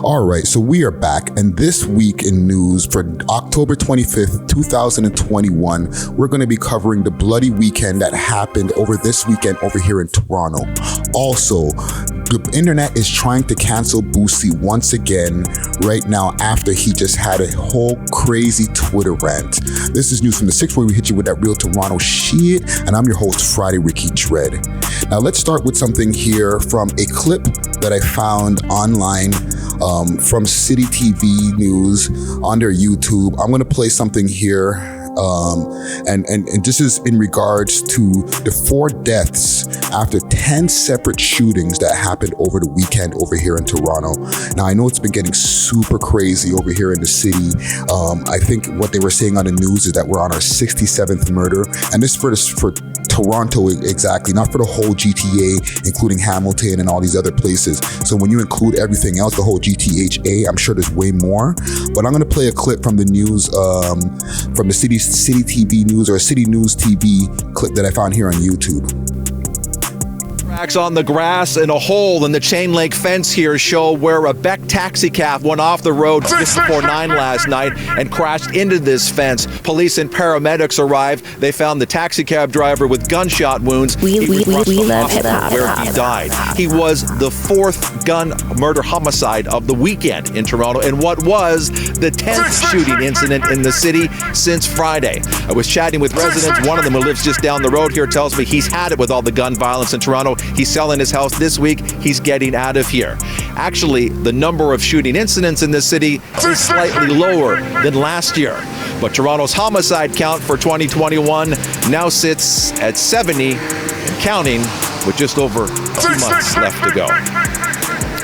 All right, so we are back, and this week in news for October 25th, 2021, we're going to be covering the bloody weekend that happened over this weekend over here in Toronto. Also, the internet is trying to cancel Boosie once again right now after he just had a whole crazy Twitter rant. This is news from the 6th where we hit you with that real Toronto shit, and I'm your host, Friday Ricky Dred. Now let's start with something here from a clip that I found online from City TV News on their YouTube. I'm going to play something here, and this is in regards to the 4 deaths after 10 separate shootings that happened over the weekend over here in Toronto. Now I know it's been getting super crazy over here in the city. I think what they were saying on the news is that we're on our 67th murder, and this for Toronto exactly, not for the whole GTA, including Hamilton and all these other places. So when you include everything else, the whole GTHA, I'm sure there's way more. But I'm going to play a clip from the news, from the City TV News or City News TV clip that I found here on YouTube. Tracks on the grass and a hole in the chain link fence here show where a Beck taxi cab went off the road just before 9 last night and crashed into this fence. Police and paramedics arrived. They found the taxi cab driver with gunshot wounds. We love hip-hop. Where he died. He was the 4th gun murder homicide of the weekend in Toronto and what was the 10th shooting incident in the city since Friday. I was chatting with residents. One of them who lives just down the road here tells me he's had it with all the gun violence in Toronto. He's selling his house this week. He's getting out of here. Actually, the number of shooting incidents in this city is slightly lower than last year. But Toronto's homicide count for 2021 now sits at 70 and counting, with just over 2 months left to go.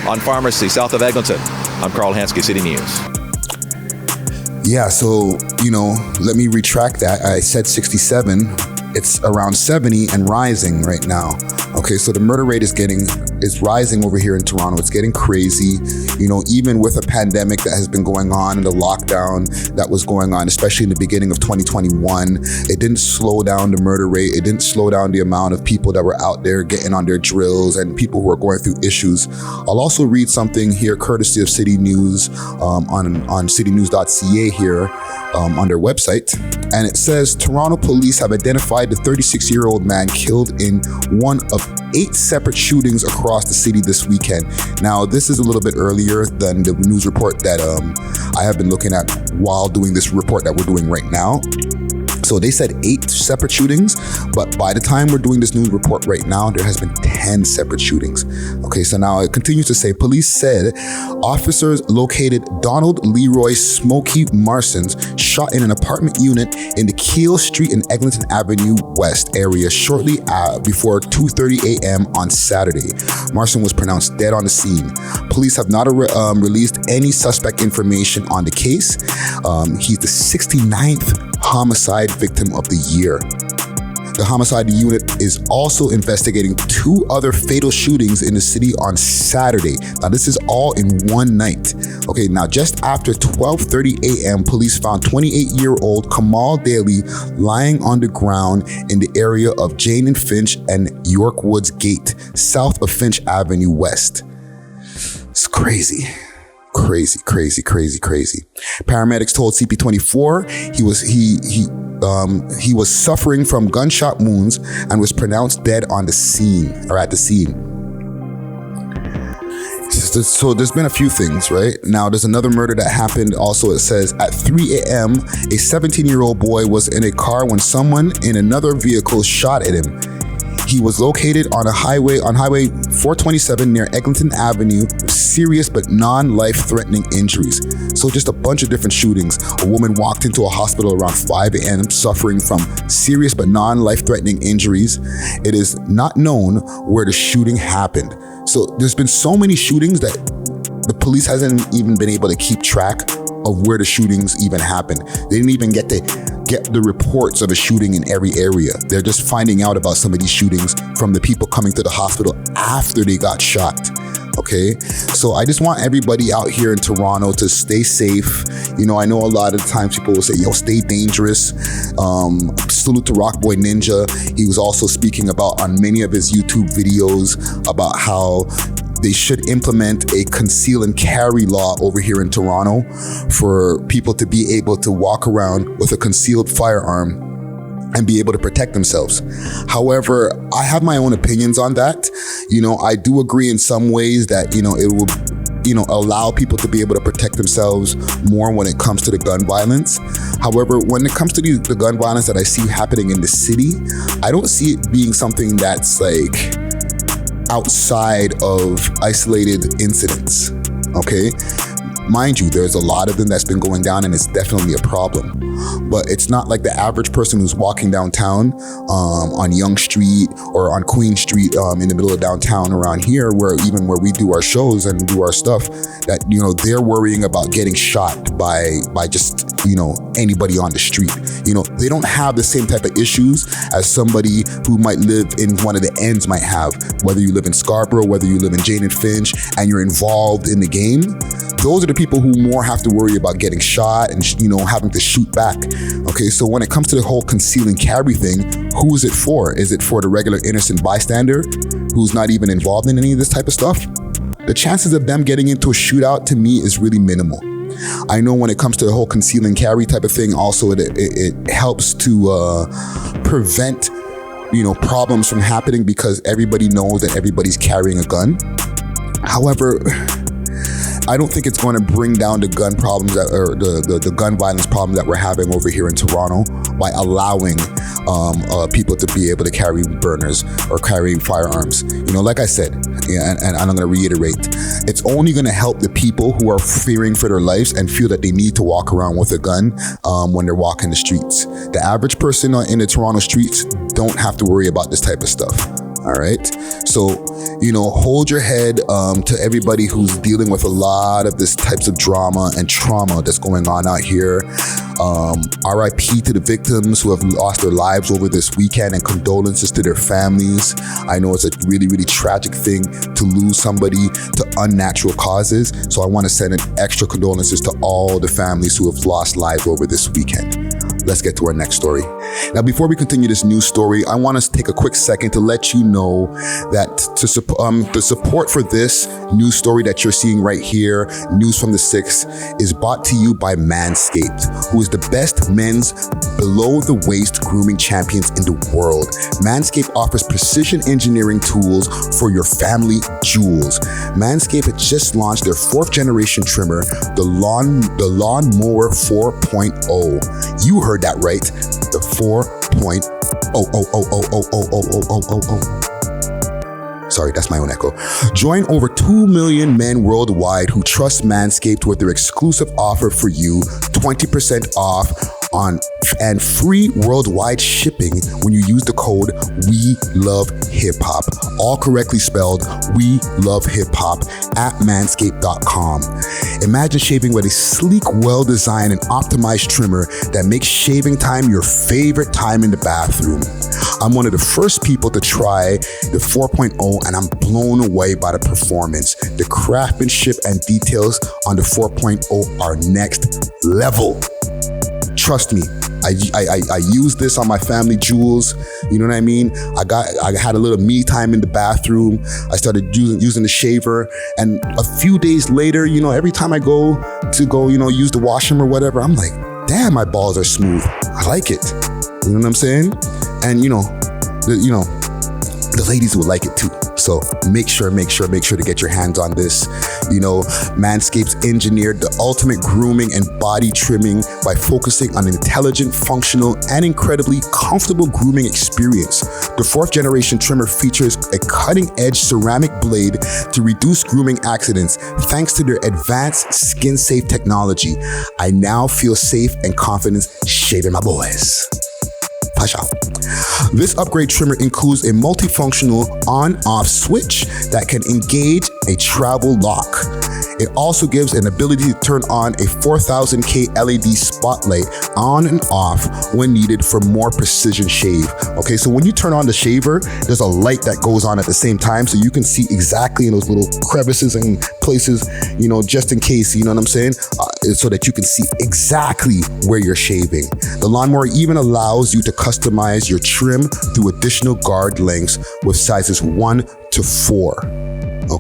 On Pharmacy, south of Eglinton, I'm Carl Hansky, City News. Yeah, so, let me retract that. I said 67. It's around 70 and rising right now. Okay, so the murder rate is rising over here in Toronto. It's getting crazy. Even with a pandemic that has been going on and the lockdown that was going on, especially in the beginning of 2021, it didn't slow down the murder rate. It didn't slow down the amount of people that were out there getting on their drills and people who are going through issues. I'll also read something here courtesy of City News on citynews.ca here on their website. And it says, Toronto police have identified the 36-year-old man killed in one of 8 separate shootings across the city this weekend. Now, this is a little bit earlier than the news report that I have been looking at while doing this report that we're doing right now. So they said 8 separate shootings, but by the time we're doing this news report right now, there has been 10 separate shootings. Okay, so now it continues to say, police said officers located Donald Leroy Smokey Marsons shot in an apartment unit in the Keele Street and Eglinton Avenue West area shortly before 2:30 a.m. on Saturday. Marson was pronounced dead on the scene. Police have not released any suspect information on the case. He's the 69th homicide victim of the year. The homicide unit is also investigating 2 other fatal shootings in the city on Saturday. Now, this is all in one night. Okay, now just after 12:30 a.m., police found 28-year-old Kamal Daly lying on the ground in the area of Jane and Finch and York Woods Gate, south of Finch Avenue West. It's crazy. Crazy. Paramedics told CP24 he was suffering from gunshot wounds and was pronounced dead on the scene or at the scene. So there's been a few things, right? Now there's another murder that happened also. It says at 3 a.m. a 17-year-old boy was in a car when someone in another vehicle shot at him. He was located on Highway 427 near Eglinton Avenue with serious but non-life-threatening injuries. So just a bunch of different shootings. A woman walked into a hospital around 5 a.m. suffering from serious but non-life-threatening injuries. It is not known where the shooting happened. So there's been so many shootings that the police hasn't even been able to keep track of where the shootings even happened. They didn't even get the reports of a shooting in every area. They're just finding out about some of these shootings from the people coming to the hospital after they got shot. Okay, so I just want everybody out here in Toronto to stay safe. I know a lot of times people will say, yo, stay dangerous. Salute to Rockboy Ninja. He was also speaking about on many of his YouTube videos about how they should implement a conceal and carry law over here in Toronto for people to be able to walk around with a concealed firearm and be able to protect themselves. However, I have my own opinions on that. I do agree in some ways that, it will, allow people to be able to protect themselves more when it comes to the gun violence. However, when it comes to the gun violence that I see happening in the city, I don't see it being something that's like outside of isolated incidents, okay? Mind you, there's a lot of them that's been going down and it's definitely a problem. But it's not like the average person who's walking downtown on Yonge Street or on Queen Street in the middle of downtown around here, where we do our shows and do our stuff, that, they're worrying about getting shot by just, anybody on the street. They don't have the same type of issues as somebody who might live in one of the ends might have, whether you live in Scarborough, whether you live in Jane and Finch, and you're involved in the game. Those are the people who more have to worry about getting shot and, having to shoot back. Okay, so when it comes to the whole conceal and carry thing, who is it for? Is it for the regular innocent bystander who's not even involved in any of this type of stuff? The chances of them getting into a shootout, to me, is really minimal. I know when it comes to the whole conceal and carry type of thing, also it helps to prevent, problems from happening because everybody knows that everybody's carrying a gun. However, I don't think it's going to bring down the gun problems or the gun violence problem that we're having over here in Toronto by allowing people to be able to carry burners or carry firearms. Like I said, and I'm going to reiterate, it's only going to help the people who are fearing for their lives and feel that they need to walk around with a gun when they're walking the streets. The average person in the Toronto streets don't have to worry about this type of stuff. All right. So, hold your head to everybody who's dealing with a lot of this types of drama and trauma that's going on out here. RIP to the victims who have lost their lives over this weekend, and condolences to their families. I know it's a really, really tragic thing to lose somebody to unnatural causes. So I want to send an extra condolences to all the families who have lost lives over this weekend. Let's get to our next story. Now, before we continue this news story, I want us to take a quick second to let you know that the support for this news story that you're seeing right here, News from the 6th, is brought to you by Manscaped, who is the best men's below-the-waist grooming champions in the world. Manscaped offers precision engineering tools for your family jewels. Manscaped had just launched their 4th generation trimmer, the Lawnmower 4.0. You heard that right, the 4.0. Sorry, that's my own echo. Join over 2 million men worldwide who trust Manscaped with their exclusive offer for you, 20% off and free worldwide shipping when you use the code WeLoveHipHop. All correctly spelled, WeLoveHipHop at manscaped.com. Imagine shaving with a sleek, well-designed and optimized trimmer that makes shaving time your favorite time in the bathroom. I'm one of the first people to try the 4.0 and I'm blown away by the performance. The craftsmanship and details on the 4.0 are next level. Trust me, I use this on my family jewels. You know what I mean? I had a little me time in the bathroom. I started using the shaver, and a few days later, every time I go use the washroom or whatever, I'm like, damn, my balls are smooth. I like it. You know what I'm saying? And the ladies will like it too. So make sure to get your hands on this. Manscaped's engineered the ultimate grooming and body trimming by focusing on an intelligent, functional, and incredibly comfortable grooming experience. The 4th generation trimmer features a cutting-edge ceramic blade to reduce grooming accidents thanks to their advanced skin-safe technology. I now feel safe and confident shaving my boys. This upgrade trimmer includes a multifunctional on-off switch that can engage a travel lock. It also gives an ability to turn on a 4000K LED spotlight on and off when needed for more precision shave. Okay, so when you turn on the shaver, there's a light that goes on at the same time, so you can see exactly in those little crevices and places, just in case, you know what I'm saying? So that you can see exactly where you're shaving. The lawnmower even allows you to customize your trim through additional guard lengths with sizes 1 to 4.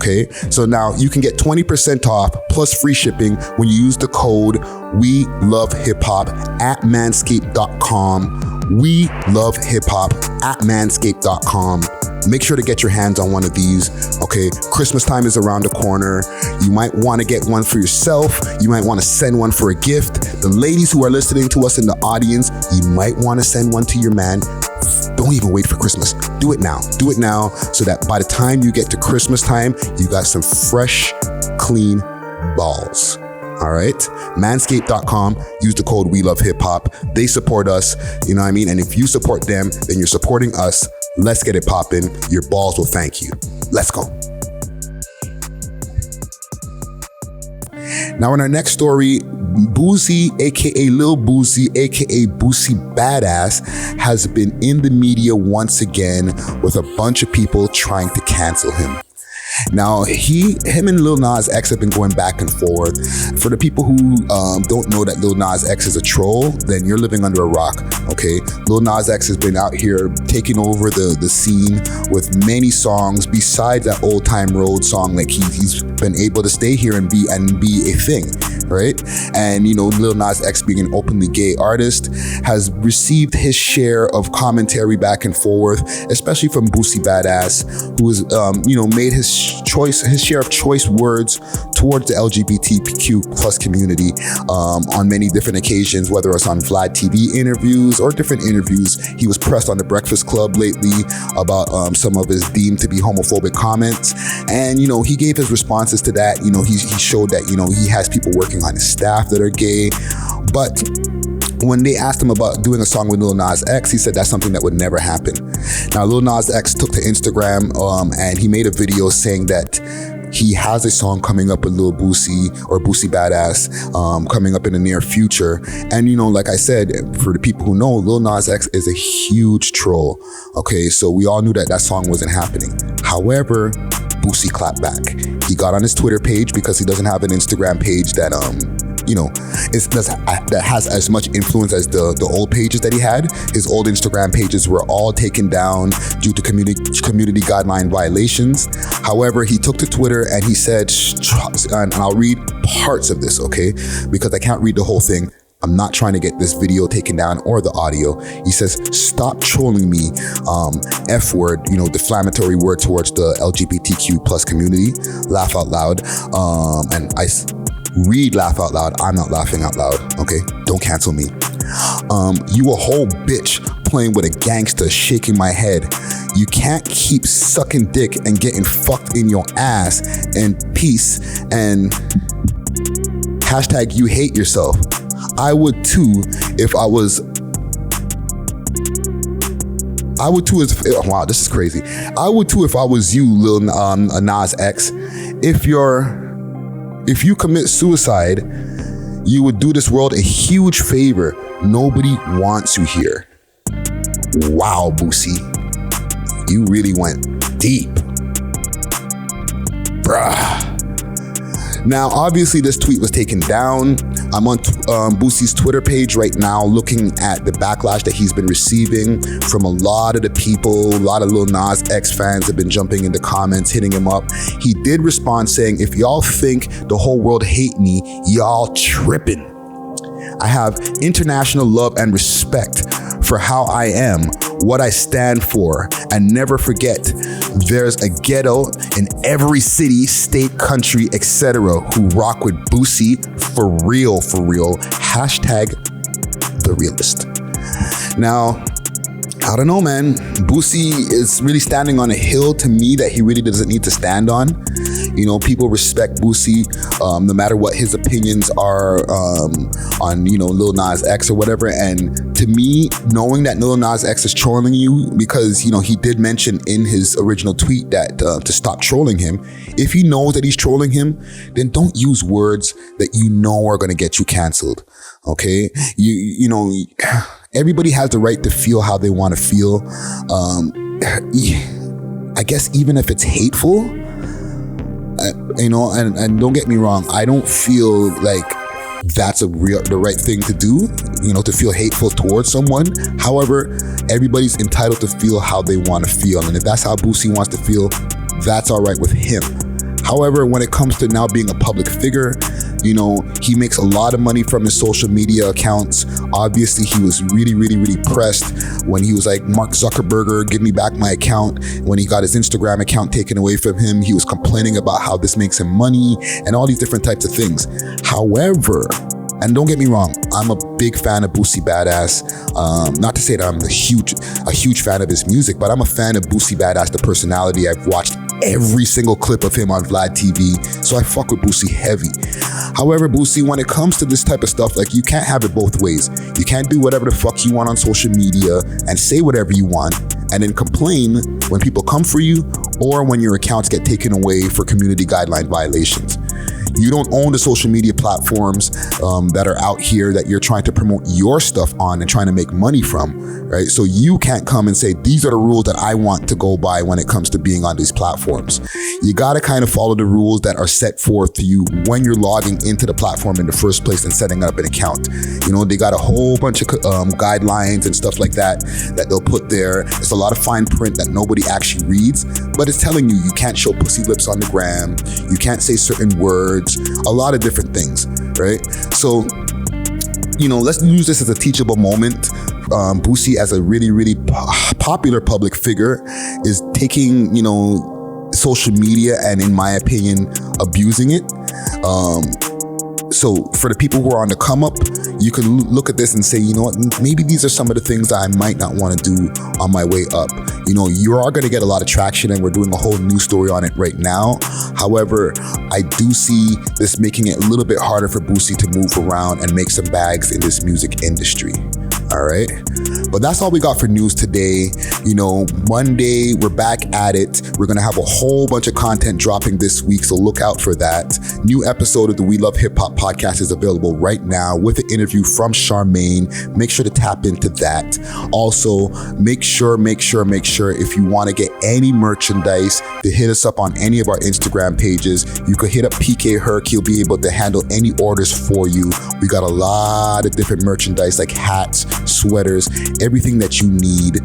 Okay, so now you can get 20% off plus free shipping when you use the code We Love Hip Hop at Manscaped.com. We Love Hip Hop at Manscaped.com. Make sure to get your hands on one of these. Okay, Christmas time is around the corner. You might want to get one for yourself. You might want to send one for a gift. The ladies who are listening to us in the audience, you might want to send one to your man. Don't even wait for Christmas. Do it now. Do it now so that by the time you get to Christmas time, you got some fresh, clean balls. All right. Manscaped.com. Use the code We Love Hip Hop. They support us. You know what I mean? And if you support them, then you're supporting us. Let's get it popping. Your balls will thank you. Let's go. Now, in our next story, Boosie, aka Lil Boosie, aka Boosie Badass, has been in the media once again with a bunch of people trying to cancel him. Now, him and Lil Nas X have been going back and forth. For the people who don't know that Lil Nas X is a troll, then you're living under a rock, okay? Lil Nas X has been out here taking over the scene with many songs besides that Old Time Road song. Like he's been able to stay here and be a thing, right? And you know, Lil Nas X, being an openly gay artist, has received his share of commentary back and forth, especially from Boosie Badass, who has made his share of choice words towards the LGBTQ plus community on many different occasions, whether it's on Vlad TV interviews or different interviews. He was pressed on the Breakfast Club lately about some of his deemed to be homophobic comments, and you know, he gave his responses to that. You know, he showed that, you know, he has people working on his staff that are gay, but when they asked him about doing a song with Lil Nas X, he said that's something that would never happen. Now, Lil Nas X took to Instagram and he made a video saying that he has a song coming up with Lil Boosie or Boosie Badass coming up in the near future. And you know, like I said, for the people who know, Lil Nas X is a huge troll. Okay, so we all knew that song wasn't happening. However, Boosie clapped back. He got on his Twitter page because he doesn't have an Instagram page that that has as much influence as the old pages that he had. His old Instagram pages were all taken down due to community guideline violations. However, he took to Twitter and he said, and I'll read parts of this, okay? Because I can't read the whole thing. I'm not trying to get this video taken down or the audio. He says, "Stop trolling me, F word, you know, defamatory word towards the LGBTQ plus community, laugh out loud." And I read laugh out loud. I'm not laughing out loud, okay? Don't cancel me. You a whole bitch playing with a gangster, shaking my head. You can't keep sucking dick and getting fucked in your ass and peace and hashtag you hate yourself. I would too if I was wow, this is crazy. I would too if I was you, Lil Nas X. If you commit suicide, you would do this world a huge favor. Nobody wants you here. Wow, Boosie. You really went deep. Bruh. Now, obviously, this tweet was taken down. I'm on Boosie's Twitter page right now looking at the backlash that he's been receiving from a lot of the people. A lot of Lil Nas X fans have been jumping in the comments, hitting him up. He did respond saying, "If y'all think the whole world hate me, y'all tripping. I have international love and respect for how I am, what I stand for, and never forget, there's a ghetto in every city, state, country, etc. who rock with Boosie for real, for real. Hashtag the realist." Now, I don't know, man. Boosie is really standing on a hill to me that he really doesn't need to stand on. You know, people respect Boosie no matter what his opinions are on, you know, Lil Nas X or whatever. And to me, knowing that Lil Nas X is trolling you, because, you know, he did mention in his original tweet that to stop trolling him. If he knows that he's trolling him, then don't use words that you know are going to get you canceled. Okay? You know, everybody has the right to feel how they want to feel. I guess even if it's hateful, you know, and don't get me wrong, I don't feel like that's the right thing to do, you know, to feel hateful towards someone. However, everybody's entitled to feel how they want to feel. And if that's how Boosie wants to feel, that's all right with him. However, when it comes to now being a public figure, you know, he makes a lot of money from his social media accounts. Obviously, he was really pressed when he was like, Mark Zuckerberg, give me back my account. When he got his Instagram account taken away from him, he was complaining about how this makes him money and all these different types of things. However, and don't get me wrong, I'm a big fan of Boosie Badass. Not to say that I'm a huge fan of his music, but I'm a fan of Boosie Badass, the personality. I've watched every single clip of him on Vlad TV, so I fuck with Boosie heavy. However, Boosie, when it comes to this type of stuff, like, you can't have it both ways. You can't do whatever the fuck you want on social media and say whatever you want and then complain when people come for you or when your accounts get taken away for community guideline violations. You don't own the social media platforms that are out here that you're trying to promote your stuff on and trying to make money from, right? So you can't come and say, these are the rules that I want to go by when it comes to being on these platforms. You got to kind of follow the rules that are set forth to you when you're logging into the platform in the first place and setting up an account. You know, they got a whole bunch of guidelines and stuff like that they'll put there. It's a lot of fine print that nobody actually reads, but it's telling you you can't show pussy lips on the gram, you can't say certain words, a lot of different things, right? So, you know, let's use this as a teachable moment. Boosie, as a really popular public figure, is taking, you know, social media and, in my opinion, abusing it. So for the people who are on the come up, you can look at this and say, you know what, maybe these are some of the things that I might not want to do on my way up. You know, you are going to get a lot of traction, and we're doing a whole news story on it right now. However, I do see this making it a little bit harder for Boosie to move around and make some bags in this music industry. All right. But that's all we got for news today. You know, Monday, we're back at it. We're going to have a whole bunch of content dropping this week, so look out for that. New episode of the We Love Hip Hop podcast is available right now with an interview from Charmaine. Make sure to tap into that. Also, make sure if you want to get any merchandise, to hit us up on any of our Instagram pages. You could hit up PK Herc. He'll be able to handle any orders for you. We got a lot of different merchandise like hats, sweaters, everything that you need.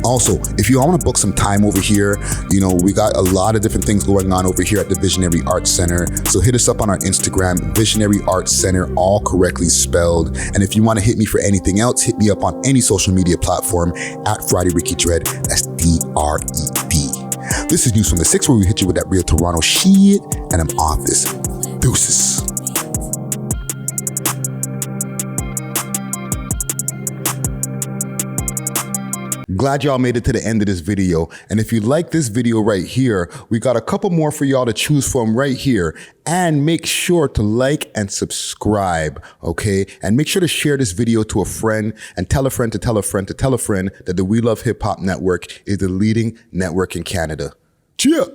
Also, if you want to book some time over here, you know, we got a lot of different things going on over here at the Visionary Arts Center. So hit us up on our Instagram, Visionary Arts Center, all correctly spelled. And if you want to hit me for anything else, hit me up on any social media platform at Friday Ricky Dred. That's DRED. This is News from the 6, where we hit you with that real Toronto shit. And I'm off this. Deuces. Glad y'all made it to the end of this video. And if you like this video right here, we got a couple more for y'all to choose from right here. And make sure to like and subscribe, okay? And make sure to share this video to a friend, and tell a friend to tell a friend to tell a friend that the We Love Hip Hop Network is the leading network in Canada. Cheers!